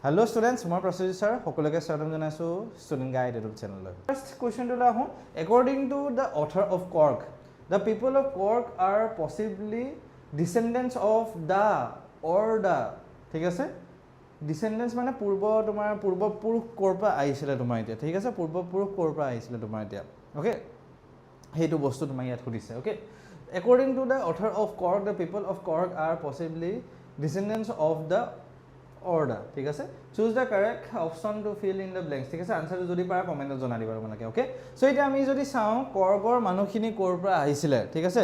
Hello students, মই Prosenjit sir, সকলোকে স্বাগতম জনাইছো ষ্টুডেন্ট গাইড ইউটিউব চেনেললৈ। First question to আহো, according to the author of Cork, the people of Cork are possibly descendants of the or the, ঠিক আছে? Descendants মানে পূৰ্বপুৰুষ ক'ৰ পৰা আহিছিলে তোমাৰ এতিয়া, ঠিক আছে? পূৰ্বপুৰুষ ক'ৰ পৰা আহিছিলে তোমাৰ এতিয়া, okay? সেইটো বস্তু তোমাৰ ইয়াত সুধিছে, okay? According to the author of Cork, the people of Cork are possibly descendants of the order, ঠিক আছে? Choose the correct option to fill in the blanks, ঠিক আছে? আনসাৰটো যদি পাৰা কমেন্টত জনাই দিবা তোমালোকে, okay? সো এতিয়া আমি যদি চাওঁ কৰ্গৰ মানুহখিনি ক'ৰ পৰা আহিছিলে, ঠিক আছে?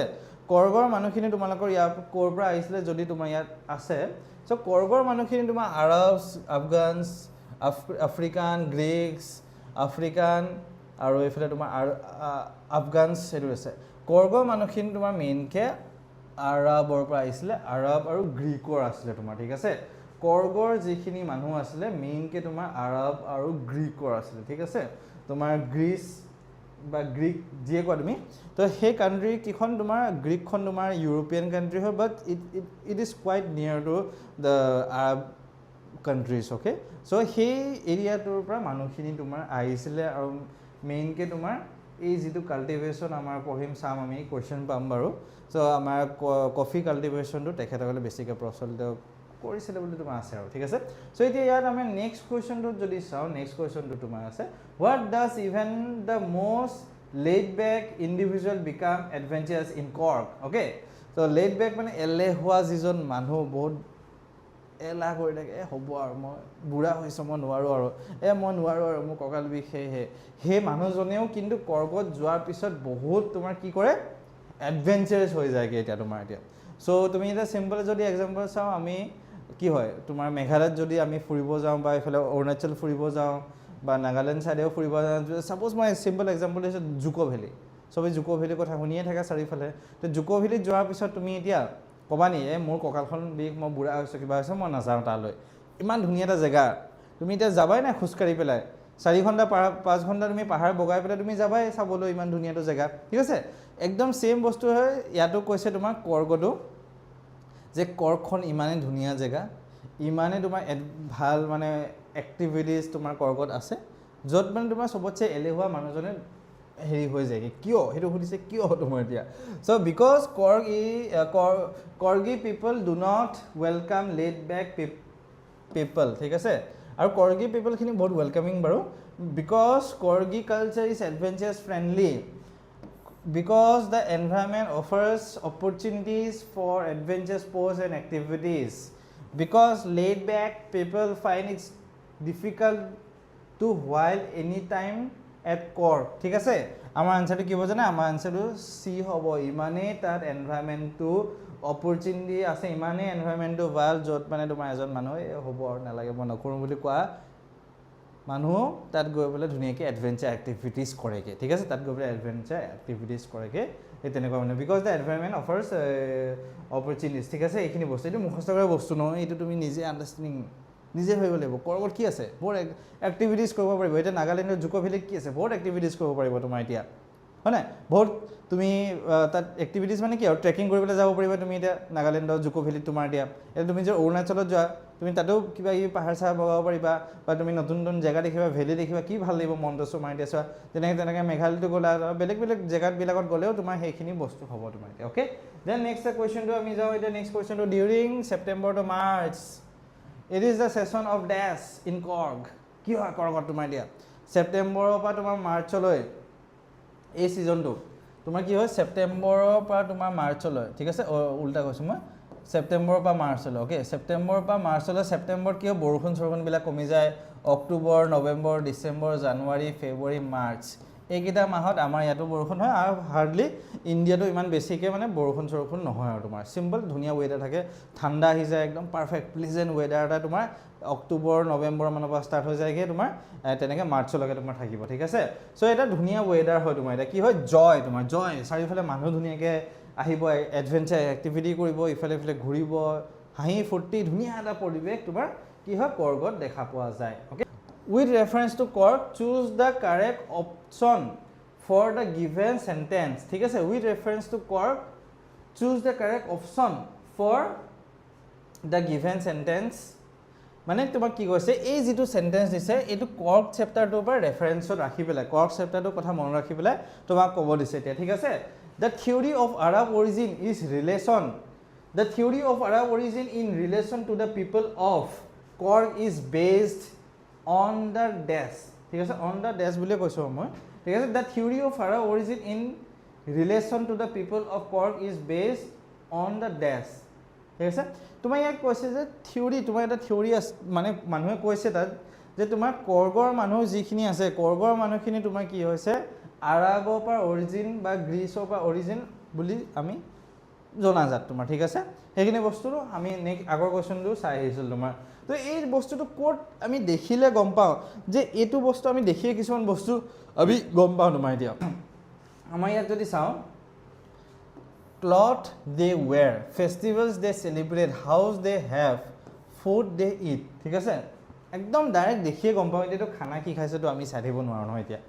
কৰ্গৰ মানুহখিনি তোমালোকৰ ইয়াৰ ক'ৰ পৰা আহিছিলে যদি তোমাৰ ইয়াত আছে, সো কৰ্গৰ মানুহখিনি তোমাৰ আৰবছ, আফগানছ, আফ্ৰিকান, গ্ৰীকছ, আফ্ৰিকান আৰু এইফালে তোমাৰ আফগানছ সেইটো আছে। কৰ্গৰ মানুহখিনি তোমাৰ মেইনকে আৰবৰ পৰা আহিছিলে, আৰব আৰু গ্ৰীকৰ আছিলে তোমাৰ, ঠিক আছে? কৰ্গৰ যিখিনি মানুহ আছিলে মেইনকে তোমাৰ আৰব আৰু গ্ৰীকৰ আছিলে, ঠিক আছে? তোমাৰ গ্ৰীচ বা গ্ৰীক যিয়ে কোৱা তুমি, তো সেই কাণ্ট্ৰি কিখন তোমাৰ গ্ৰীকখন তোমাৰ ইউৰোপিয়ান কাণ্ট্ৰি হয়, but it is quite near to the Arab countries, okay? So' সেই এৰিয়াটোৰ পৰা মানুহখিনি তোমাৰ আহিছিলে আৰু মেইনকে তোমাৰ এই যিটো কাল্টিভেশ্যন আমাৰ পঢ়িম চাম আমি কুৱেশ্যন পাম বাৰু। চ' আমাৰ কফি কাল্টিভেশ্যনটো তেখেতসকলে বেছিকৈ প্ৰচলিত কৰিছিলে বুলি তোমাৰ আছে আৰু, ঠিক আছে? চ' এতিয়া ইয়াত আমি নেক্সট কুৱেশ্যনটোত যদি চাওঁ, নেক্সট কুৱেশ্যনটো তোমাৰ আছে, what does even the most laid back individual become adventurous in Coorg, okay? ত' লেড বেক মানে এলেহুৱা যিজন মানুহ বহুত এলাহ কৰি থাকে, হ'ব আৰু মই বুঢ়া হৈছোঁ মই নোৱাৰোঁ আৰু মই নোৱাৰোঁ আৰু মোৰ কঁকাল বিষ সেই মানুহজনেও কিন্তু কৰ্কত যোৱাৰ পিছত বহুত তোমাৰ কি কৰে এডভেঞ্চাৰাছ হৈ যায়গৈ এতিয়া তোমাৰ এতিয়া। চ' তুমি এতিয়া চিম্পল যদি এক্সাম্পল চাওঁ, আমি কি হয় তোমাৰ মেঘালয়ত যদি আমি ফুৰিব যাওঁ বা এইফালে অৰুণাচল ফুৰিব যাওঁ বা নাগালেণ্ড ছাইডেও ফুৰিব যাওঁ, ছাপ'জ মই চিম্পল এক্সাম্পল দিছোঁ জুকো ভেলী, চবেই জুকো ভেলীৰ কথা শুনিয়ে থাকে চাৰিওফালে। তো জুকো ভেলীত যোৱাৰ পিছত তুমি এতিয়া ক'বা নি মোৰ কঁকালখন বিষ, মই বুঢ়া হৈছোঁ, কিবা হৈছে, মই নাযাওঁ তালৈ। ইমান ধুনীয়া এটা জেগা, তুমি এতিয়া যাবাই নাই খোজকাঢ়ি পেলাই 4 ঘণ্টা 5 ঘণ্টা তুমি পাহাৰ বগাই পেলাই তুমি যাবাই চাবলৈ ইমান ধুনীয়া এটা জেগা, ঠিক আছে? একদম ছেইম বস্তু হয় ইয়াতো কৈছে তোমাৰ কৰ্গতো, যে কৰ্কখন ইমানেই ধুনীয়া জেগা, ইমানেই তোমাৰ ভাল মানে এক্টিভিটিজ তোমাৰ কৰ্গত আছে, য'ত মানে তোমাৰ চবতছে এলেহুৱা মানুহজনে হেৰি হৈ যায়গৈ। কিয় সেইটো সুধিছে, কিয় তোমাৰ এতিয়া? So' because Coorgi people do not welcome laid back people, ঠিক আছে? আৰু কৰ্গী পিপলখিনি বহুত ৱেলকামিং বাৰু, because Coorgi culture is adventurous friendly, because the environment offers opportunities for adventure sports and activities, because laid back people find it difficult to while anytime at Cork, ঠিক আছে? আমাৰ আনসাৰটো কি হ'ব জানে? আমাৰ আনসাৰটো চি হ'ব, ইমানেই তাত এনভাইৰমেণ্টটো অপৰচুনিটি আছে, ইমানেই এনভাইৰমেণ্টটো ভাল য'ত মানে তোমাৰ এজন মানুহে হ'ব আৰু নালাগে মই নকৰোঁ বুলি কোৱা মানুহ তাত গৈ পেলাই ধুনীয়াকৈ এডভেঞ্চাৰ এক্টিভিটিজ কৰেগৈ, ঠিক আছে? তাত গৈ পেলাই এডভেঞ্চাৰ এক্টিভিটিজ কৰেগৈ সেই তেনেকুৱা মানে, বিকজ দ্য এনভাইৰমেণ্ট অফাৰ্ছ অপৰচুনিটিজ, ঠিক আছে? এইখিনি বস্তু এইটো মুখস্থ কৰা বস্তু নহয়, এইটো তুমি নিজে আণ্ডাৰষ্টেণ্ডিং নিজে ভাবিব লাগিব। কৰ্গত কি আছে? বহুত এক্টিভিটিজ কৰিব পাৰিব। এতিয়া নাগালেণ্ডৰ জুকো ভেলীত কি আছে? বহুত এক্টিভিটিজ কৰিব পাৰিব তোমাৰ এতিয়া, হয় নাই? বহুত তুমি তাত এক্টিভিটিজ মানে কি আৰু ট্ৰেকিং কৰিবলৈ যাব পাৰিবা তুমি এতিয়া নাগালেণ্ডৰ জুকো ভেলীত তোমাৰ এতিয়া তুমি যে অৰুণাচলত যোৱা তুমি তাতেও কিবা কিবি পাহাৰ চাহাৰ বগাব পাৰিবা, বা তুমি নতুন নতুন জেগা দেখিবা, ভেলী দেখিবা, কি ভাল লাগিব মনটো তোমাৰ এতিয়া চোৱা। তেনেকৈ মেঘালয়তো গ'লা, বেলেগ বেলেগ জেগাবিলাকত গ'লেও তোমাৰ সেইখিনি বস্তু হ'ব তোমাৰ এতিয়া, অ'কে? দেন নেক্সট কুৱেশ্যনটো আমি যাওঁ এতিয়া। নেক্সট কুৱেশ্যনটো during September to March it is the season of dress in Coorg. কি হয় কৰ্গত তোমাৰ এতিয়া ছেপ্টেম্বৰৰ পৰা তোমাৰ মাৰ্চলৈ এই ছিজনটো তোমাৰ কি হয় ছেপ্টেম্বৰৰ পৰা তোমাৰ মাৰ্চলৈ, ঠিক আছে? উল্টা কৈছোঁ মই, ছেপ্টেম্বৰৰ পৰা মাৰ্চলৈ, অ'কে? ছেপ্টেম্বৰৰ পৰা মাৰ্চলৈ। ছেপ্টেম্বৰত কি হয় বৰষুণ চৰষুণবিলাক কমি যায়। অক্টোবৰ, নৱেম্বৰ, ডিচেম্বৰ, জানুৱাৰী, ফেব্ৰুৱাৰী, মাৰ্চ এইকেইটা মাহত আমাৰ ইয়াতো বৰষুণ হয়, আৰু হাৰ্ডলি ইণ্ডিয়াতো ইমান বেছিকৈ মানে বৰষুণ চৰষুণ নহয় আৰু তোমাৰ চিম্পল ধুনীয়া ৱেডাৰ থাকে, ঠাণ্ডা আহি যায়, একদম পাৰফেক্ট প্লিজেণ্ট ৱেডাৰ এটা তোমাৰ অক্টোবৰ নৱেম্বৰ মানৰ পৰা ষ্টাৰ্ট হৈ যায়গৈ তোমাৰ তেনেকৈ মাৰ্চলৈকে তোমাৰ থাকিব, ঠিক আছে? চ' এটা ধুনীয়া ৱেডাৰ হয় তোমাৰ এতিয়া কি হয় জয়, তোমাৰ জয়, চাৰিওফালে মানুহ ধুনীয়াকৈ আহিব, এডভেঞ্চাৰ এক্টিভিটি কৰিব, ইফালে ইফালে ঘূৰিব, হাঁহি ফূৰ্তি ধুনীয়া এটা পৰিৱেশ তোমাৰ কি হয় কৰ্গত দেখা পোৱা যায়, okay? With reference to Coorg choose the correct option for the given sentence, ঠিক আছে? With reference to Coorg choose the correct option for the given sentence মানে তোমাক কি কৈছে এই যিটো সেন্টেন্স দিছে এইটো কৰ্ক চেপ্টাৰটোৰ পৰা ৰেফাৰেন্সত ৰাখি পেলাই কৰ্ক চেপ্টাৰটোৰ কথা মনত ৰাখি পেলাই তোমাক ক'ব দিছে এতিয়া ঠিক আছে the theory of Arab origin is relation the theory of Arab origin in relation to the people of Coorg is based on the dress ঠিক আছে অন দ্য ডেছ বুলিয়ে কৈছোঁ মই ঠিক আছে the theory of Arab origin in relation to the people of Coorg is based on the dress ঠিক আছে তোমাৰ ইয়াক কৈছে যে থিওৰি তোমাৰ এটা থিওৰি আছে মানে মানুহে কৈছে তাত যে তোমাৰ কৰ্গৰ মানুহ যিখিনি আছে কৰ্গৰ মানুহখিনি তোমাৰ কি হৈছে আৰবৰ পৰা অৰিজিন বা গ্ৰীচৰ পৰা অৰিজিন বুলি আমি জনাজাত তোমাৰ ঠিক আছে সেইখিনি বস্তুটো আমি আগৰ কুৱেশ্যনটো চাই আহিছিলোঁ তোমাৰ তো এই বস্তুটো ক'ত আমি দেখিলে গম পাওঁ যে এইটো বস্তু আমি দেখিয়ে কিছুমান বস্তু আমি গম পাওঁ তোমাৰ এতিয়া আমাৰ ইয়াত যদি চাওঁ cloth they wear, festivals they celebrate, house they have, food they eat. ঠিক আছে একদম ডাইৰেক্ট দেখিয়ে গম পাওঁ এতিয়াতো খানা কি খাইছেতো আমি চাই থাকিব নোৱাৰোঁ নহয় এতিয়া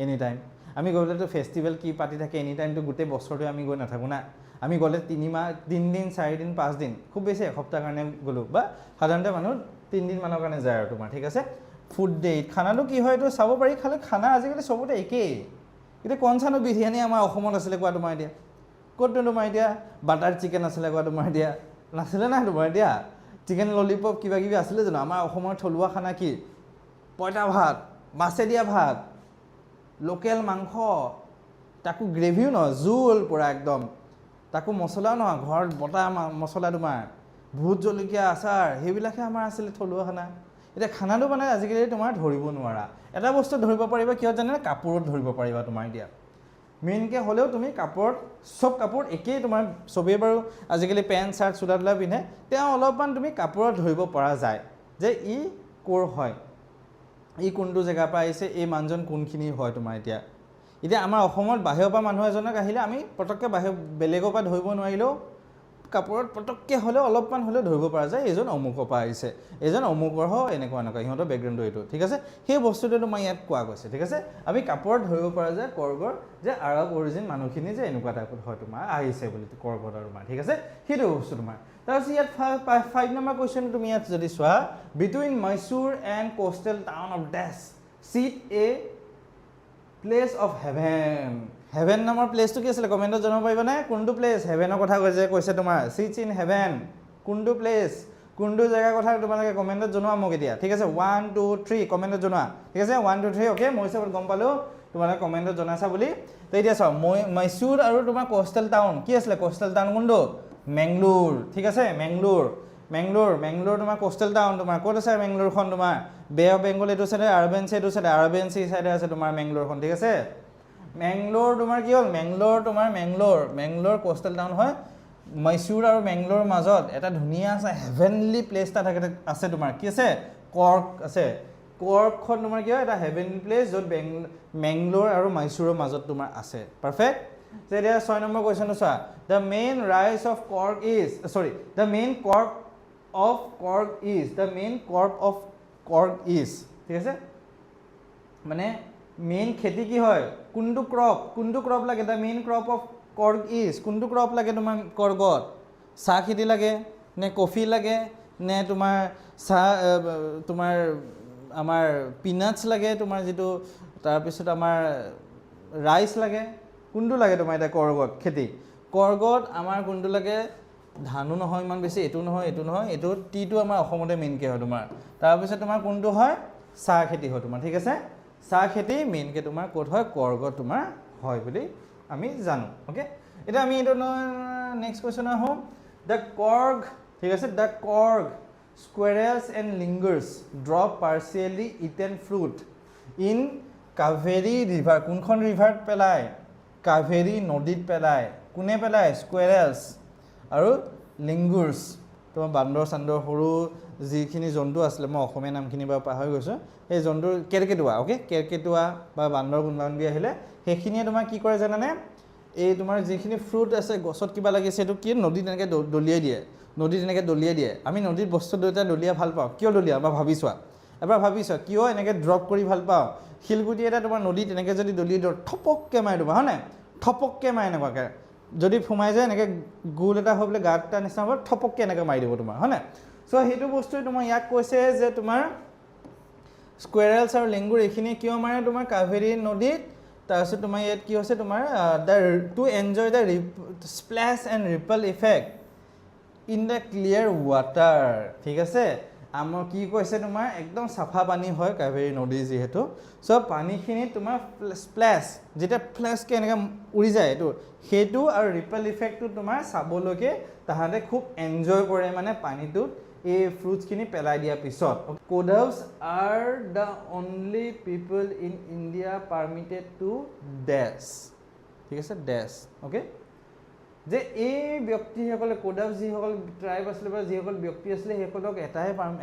এনি টাইম আমি গ'লেতো ফেষ্টিভেল কি পাতি থাকে এনি টাইমটো গোটেই বছৰটো আমি গৈ নাথাকোঁ না আমি গ'লে 3 মাহ 3 দিন 4 দিন 5 দিন খুব বেছি এসপ্তাহ কাৰণে গ'লোঁ বা সাধাৰণতে মানুহ 3 দিন মানৰ কাৰণে যায় আৰু তোমাৰ ঠিক আছে ফুড ডে ইট খানাটো কি হয় এইটো চাব পাৰি খালি খানা আজিকালি চবতে একেই এতিয়া কণচানো বিৰিয়ানী আমাৰ অসমত আছিলে কোৱা তোমাৰ এতিয়া ক'তনো তোমাৰ এতিয়া বাটাৰ চিকেন আছিলে কোৱা তোমাৰ এতিয়া নাছিলে নাই তোমাৰ এতিয়া চিকেন ললিপপ কিবা কিবি আছিলে জানো আমাৰ অসমৰ থলুৱা খানা কি পইতা ভাত মাছে দিয়া ভাত লোকেল মাংস তাকো গ্ৰেভিও নহয় জোল পূৰা একদম তাকো মছলাও নহয় ঘৰত বটা মছলা তোমাৰ ভোট জলকীয়া আচাৰ সেইবিলাকে আমাৰ আছিলে থলুৱা খানা এতিয়া খানাটো মানে আজিকালি তোমাৰ ধৰিব নোৱাৰা এটা বস্তু ধৰিব পাৰিবা কিয় জানে কাপোৰত ধৰিব পাৰিবা তোমাৰ এতিয়া মেইনকৈ হ'লেও তুমি কাপোৰত চব কাপোৰ একেই তোমাৰ চবেই বাৰু আজিকালি পেণ্ট চাৰ্ট চোলা তোলা পিন্ধে তেওঁ অলপমান তুমি কাপোৰত ধৰিব পৰা যায় যে ই ক'ৰ হয় ই কোনটো জেগাৰ পৰা আহিছে এই মানুহজন কোনখিনি হয় তোমাৰ এতিয়া আমাৰ অসমত বাহিৰৰ পৰা মানুহ এজনক আহিলে আমি পটককৈ বেলেগৰ পৰা ধৰিব নোৱাৰিলেও কাপোৰত পটককৈ হ'লেও অলপমান হ'লেও ধৰিব পৰা যায় এইজন অমুকৰ পৰা আহিছে এইজন অমুকৰ হয় এনেকুৱা সিহঁতৰ বেকগ্ৰাউণ্ডটো এইটো ঠিক আছে সেই বস্তুটো তোমাৰ ইয়াত কোৱা গৈছে ঠিক আছে আমি কাপোৰত ধৰিব পৰা যায় কৰ্গৰ যে আৰব অৰিজিন মানুহখিনি যে এনেকুৱা টাইপত হয় তোমাৰ আহিছে বুলি কৰ্গত তোমাৰ ঠিক আছে সেইটো বস্তু তোমাৰ তাৰপিছত ইয়াত 5 নম্বৰ কুৱেশ্যনটো তুমি ইয়াত যদি চোৱা between Mysore and coastal town of ডেছ চিট a place of heaven heaven নামৰ প্লেচটো কি আছিলে কমেণ্টত জনাব পাৰিবানে কোনটো প্লেচ হেভেনৰ কথা কৈছে তোমাৰ চিটছ ইন হেভেন কোনটো প্লেচ কোনটো জেগাৰ কথা তোমালোকে কমেণ্টত জনোৱা মোক এতিয়া ঠিক আছে 1 2 3 কমেণ্টত জনোৱা ঠিক আছে 1 2 3 অ'কে মই হিচাপত গম পালোঁ তোমালোকে কমেণ্টত জনাইছা বুলি তো এতিয়া চাওঁ মহীশূৰ আৰু তোমাৰ কোষ্টেল টাউন কি আছিলে কোষ্টেল টাউন কোনটো মেংলোৰ ঠিক আছে মেংলোৰ তোমাৰ কোষ্টেল টাউন তোমাৰ ক'ত আছে মেংলোৰখন তোমাৰ বে অফ বেংগল এইটো চাইডে আৰবেন চি এইটো চাইডে আৰবেন চি চাইডে আছে তোমাৰ মেংলোৰখন ঠিক আছে মেংলোৰ তোমাৰ কি হ'ল মেংলোৰ কোষ্টেল টাউন হয় মহীশূৰ আৰু মেংলোৰ মাজত এটা ধুনীয়া আছে হেভেনলি প্লেচ এটা আছে তোমাৰ কি আছে কৰ্ক আছে কৰ্কখন তোমাৰ কি হয় এটা হেভেনলি প্লেচ য'ত মেংলোৰ আৰু মহীশূৰৰ মাজত তোমাৰ আছে পাৰফেক্ট এতিয়া 6 নম্বৰ কুৱেশ্যনটো চোৱা দ্য মেইন ৰাইজ of Coorg is the main cork of is ঠিক আছে মানে মেইন খেতি কি হয় কোনটো ক্ৰপ লাগে the main crop of Coorg is কোনটো ক্ৰপ লাগে তোমাৰ কৰ্গত চাহ খেতি লাগে নে কফি লাগে নে তোমাৰ তোমাৰ আমাৰ পিনাটছ লাগে তোমাৰ যিটো তাৰপিছত আমাৰ ৰাইচ লাগে কোনটো লাগে তোমাৰ এতিয়া কৰ্গত খেতি কৰ্গত আমাৰ কোনটো লাগে ধানো নহয় ইমান বেছি এইটো নহয় এইটো টিটো আমাৰ অসমতে মেইনকৈ হয় তোমাৰ তাৰপিছত তোমাৰ কোনটো হয় চাহ খেতি হয় তোমাৰ ঠিক আছে চাহ খেতি মেইনকৈ তোমাৰ ক'ত হয় কৰ্গত তোমাৰ হয় বুলি আমি জানো অ'কে এতিয়া আমি এইটো নেক্সট কুৱেশ্যন আহোঁ দ্য কৰ্গ ঠিক আছে the Coorg squirrels and lingers drop partially eaten fruit in Kaveri river কোনখন ৰিভাৰত পেলায় কাভেৰী নদীত পেলায় কোনে পেলায় স্কুৱেৰেলছ আৰু লিংগুৰ্ছ তোমাৰ বান্দৰ চান্দৰ সৰু যিখিনি জন্তু আছিলে মই অসমীয়া নামখিনি বাৰু পাহৰি গৈছোঁ সেই জন্তুৰ কেৰ্কেটুৱা অ'কে কেৰ্কেটুৱা বা বান্দৰ কোনোবা আহিলে সেইখিনিয়ে তোমাৰ কি কৰে জানানে এই তোমাৰ যিখিনি ফ্ৰুট আছে গছত কিবা লাগিছে এইটো কি নদীত এনেকৈ দলিয়াই দিয়ে আমি নদীত বস্তু দুটা দলিয়াই ভাল পাওঁ কিয় দলিয়াওঁ এবাৰ ভাবি চোৱা কিয় এনেকৈ ড্ৰপ কৰি ভাল পাওঁ শিলগুটি এটা তোমাৰ নদীত এনেকৈ যদি দলিয়াই দিওঁ থপককৈ মাৰি দিবা হয় নাই থপককৈ মাৰি এনেকুৱাকৈ যদি সোমাই যায় এনেকৈ গোল এটা হৈ পেলাই গাঁত এটা নিচিনা হ'ব থপককৈ এনেকৈ মাৰি দিব তোমাৰ হয় নাই সো সেইটো বস্তুই তোমাৰ ইয়াক কৈছে যে তোমাৰ স্কুৱেৰেলছ আৰু লেংগুৰ এইখিনি কিয় মাৰে তোমাৰ কাভেৰী নদীত তাৰপিছত তোমাৰ ইয়াত কি হৈছে তোমাৰ to enjoy the splash and ripple effect in the clear water ঠিক আছে আমাৰ কি কৈছে তোমাৰ একদম চাফা পানী হয় কাভেৰী নদী যিহেতু চ' পানীখিনি তোমাৰ স্প্লেছ যেতিয়া ফ্লেছকৈ এনেকৈ উৰি যায় এইটো সেইটো আৰু ৰিপল ইফেক্টটো তোমাৰ চাবলৈকে তাহাঁতে খুব এনজয় কৰে মানে পানীটোত এই ফ্ৰুটছখিনি পেলাই দিয়াৰ পিছত Kodavas are the only people in India permitted to dress ঠিক আছে ডেছ অ'কে যে এই ব্যক্তিসকলে কোডাউছ যিসকল ট্ৰাইব আছিলে বা যিসকল ব্যক্তি আছিলে সেইসকলক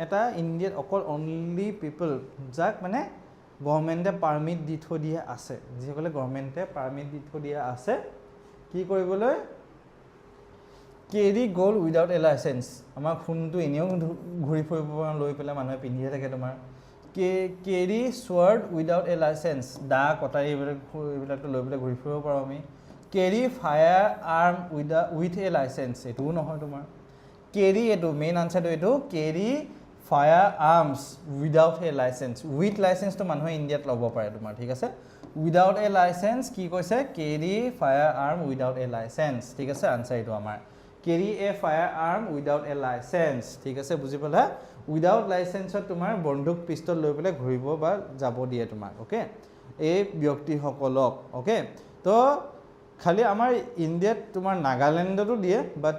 এটা ইণ্ডিয়াত অকল অনলি পিপল যাক মানে গভৰ্ণমেণ্টে পাৰ্মিট দি থৈ দিয়া আছে যিসকলে গভৰ্ণমেণ্টে পাৰ্মিট দি থৈ দিয়া আছে কি কৰিবলৈ carry gold without a licence আমাৰ ফোনটো এনেও ঘূৰি ফুৰিব লৈ পেলাই মানুহে পিন্ধিয়ে থাকে তোমাৰ carry sword without a license দা কটাৰী এইবিলাকতো লৈ পেলাই ঘূৰি ফুৰিব পাৰোঁ আমি carry firearm with a license এইটোও নহয় তোমাৰ কেৰি এইটো মেইন আনচাৰটো এইটো carry firearms without a license with লাইচেঞ্চটো মানুহে ইণ্ডিয়াত ল'ব পাৰে তোমাৰ ঠিক আছে উইদাউট এ লাইচেঞ্চ কি কৈছে carry firearm without a licence ঠিক আছে আনচাৰ এইটো আমাৰ carry a firearm without a licence ঠিক আছে বুজি পালা উইদাউট লাইচেঞ্চত তোমাৰ বন্দুক পিষ্টল লৈ পেলাই ঘূৰিব বা যাব দিয়ে তোমাক অ'কে এই ব্যক্তিসকলক অ'কে তো খালি আমাৰ ইণ্ডিয়াত তোমাৰ নাগালেণ্ডতো দিয়ে বাট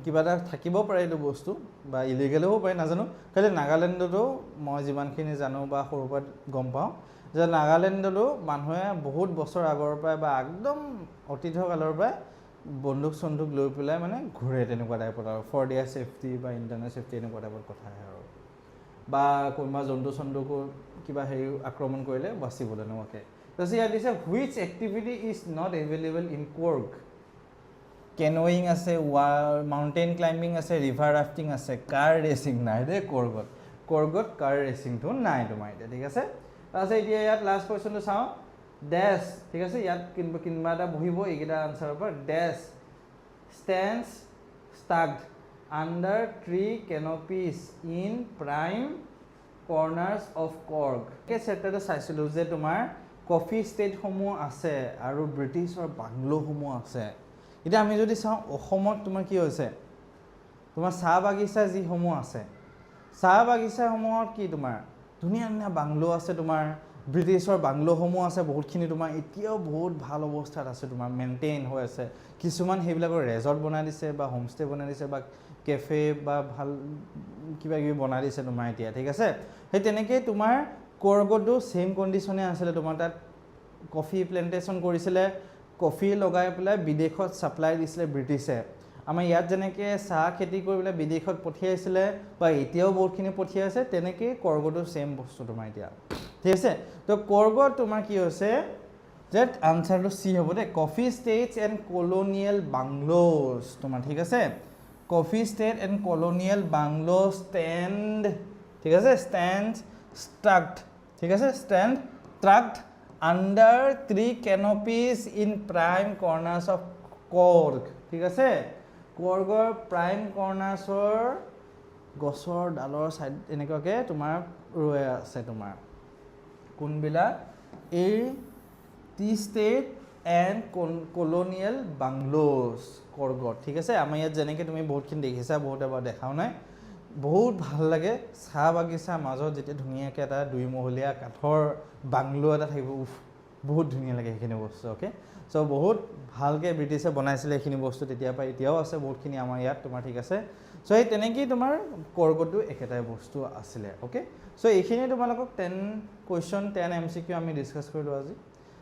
কিবা এটা থাকিব পাৰে এইটো বস্তু বা ইলিগেলো হ'ব পাৰে নাজানো খালি নাগালেণ্ডতো মই যিমানখিনি জানো বা সৰুৰ পৰা গম পাওঁ যে নাগালেণ্ডতো মানুহে বহুত বছৰ আগৰ পৰাই বা একদম অতীতৰ কালৰ পৰাই বন্দুক চন্দুক লৈ পেলাই মানে ঘূৰে তেনেকুৱা টাইপত আৰু ফৰ দেয়াৰ ছেফটি বা ইণ্টাৰনেল ছেফটি এনেকুৱা টাইপত কথা আহে আৰু বা কোনোবা জন্তু চন্তুকো কিবা হেৰি আক্ৰমণ কৰিলে বাচিবলৈ এনেকুৱাকৈ তাৰপিছত ইয়াত দিছে which activity is not available in Coorg canoeing আছে মাউণ্টেইন ক্লাইম্বিং আছে ৰিভাৰ ৰাফটিং আছে কাৰ ৰেচিং নাই দেই কৰ্গত কাৰ ৰেচিংটো নাই তোমাৰ এতিয়া ঠিক আছে তাৰপিছত এতিয়া ইয়াত লাষ্ট কুৱেশ্যনটো চাওঁ ডেছ ঠিক আছে ইয়াত কোনোবা এটা বহিব এইকেইটা আনচাৰৰ পৰা dress stands staggered under tree canopies in prime corners of Coorg এই চেপ্টাৰটো চাইছিলোঁ যে তোমাৰ কফি ষ্টেটসমূহ আছে আৰু ব্ৰিটিছৰ বাংলোসমূহ আছে এতিয়া আমি যদি চাওঁ অসমত তোমাৰ কি হৈছে তোমাৰ চাহ বাগিচা যিসমূহ আছে চাহ বাগিচাসমূহত কি তোমাৰ ধুনীয়া ধুনীয়া বাংলো আছে তোমাৰ ব্ৰিটিছৰ বাংলোসমূহ আছে বহুতখিনি তোমাৰ এতিয়াও বহুত ভাল অৱস্থাত আছে তোমাৰ মেইনটেইন হৈ আছে কিছুমান সেইবিলাকৰ ৰেজৰ্ট বনাই দিছে বা হোমষ্টে বনাই দিছে বা কেফে বা ভাল কিবা কিবি বনাই দিছে তোমাৰ এতিয়া ঠিক আছে সেই তেনেকৈ তোমাৰ কৰ্গতো ছেইম কণ্ডিশ্যনে আছিলে তোমাৰ তাত কফি প্লেণ্টেশ্যন কৰিছিলে কফি লগাই পেলাই বিদেশত ছাপ্লাই দিছিলে ব্ৰিটিছে আমাৰ ইয়াত যেনেকৈ চাহ খেতি কৰি পেলাই বিদেশত পঠিয়াইছিলে বা এতিয়াও বহুতখিনি পঠিয়াইছে তেনেকৈ কৰ্গতো ছেইম বস্তু তোমাৰ এতিয়া ঠিক আছে তো কৰ্গত তোমাৰ কি হৈছে যে আনচাৰটো চি হ'ব they coffee estates and colonial bungalows তোমাৰ ঠিক আছে coffee estate and colonial bungalow stand ঠিক আছে ষ্টেণ্ড ষ্ট্ৰাগড ঠিক আছে ষ্টেণ্ড ট্ৰাগড under tree canopies in prime corners of Coorg ঠিক আছে কৰ্গৰ প্ৰাইম কৰ্নাৰ্ছৰ গছৰ ডালৰ ছাইড এনেকুৱাকৈ তোমাৰ ৰৈ আছে তোমাৰ কোনবিলাক এই টি ষ্টেট এণ্ড কলনিয়েল বাংলোজ কৰ্গত ঠিক আছে আমাৰ ইয়াত যেনেকৈ তুমি বহুতখিনি দেখিছা বহুতে বাৰু দেখাও নাই বহুত ভাল লাগে চাহ বাগিচাৰ মাজত যেতিয়া ধুনীয়াকৈ এটা দুইমহলীয়া কাঠৰ বাংলো এটা থাকিব বহুত ধুনীয়া লাগে সেইখিনি বস্তু অ'কে চ' বহুত ভালকৈ ব্ৰিটিছে বনাইছিলে এইখিনি বস্তু তেতিয়াৰ পৰা এতিয়াও আছে বহুতখিনি আমাৰ ইয়াত তোমাৰ ঠিক আছে চ' সেই তেনেকেই তোমাৰ কৰ্গতো একেটাই বস্তু আছিলে অ'কে চ' এইখিনি তোমালোকক 10 কুৱেশ্যন 10 MCQ আমি ডিছকাছ কৰিলোঁ আজি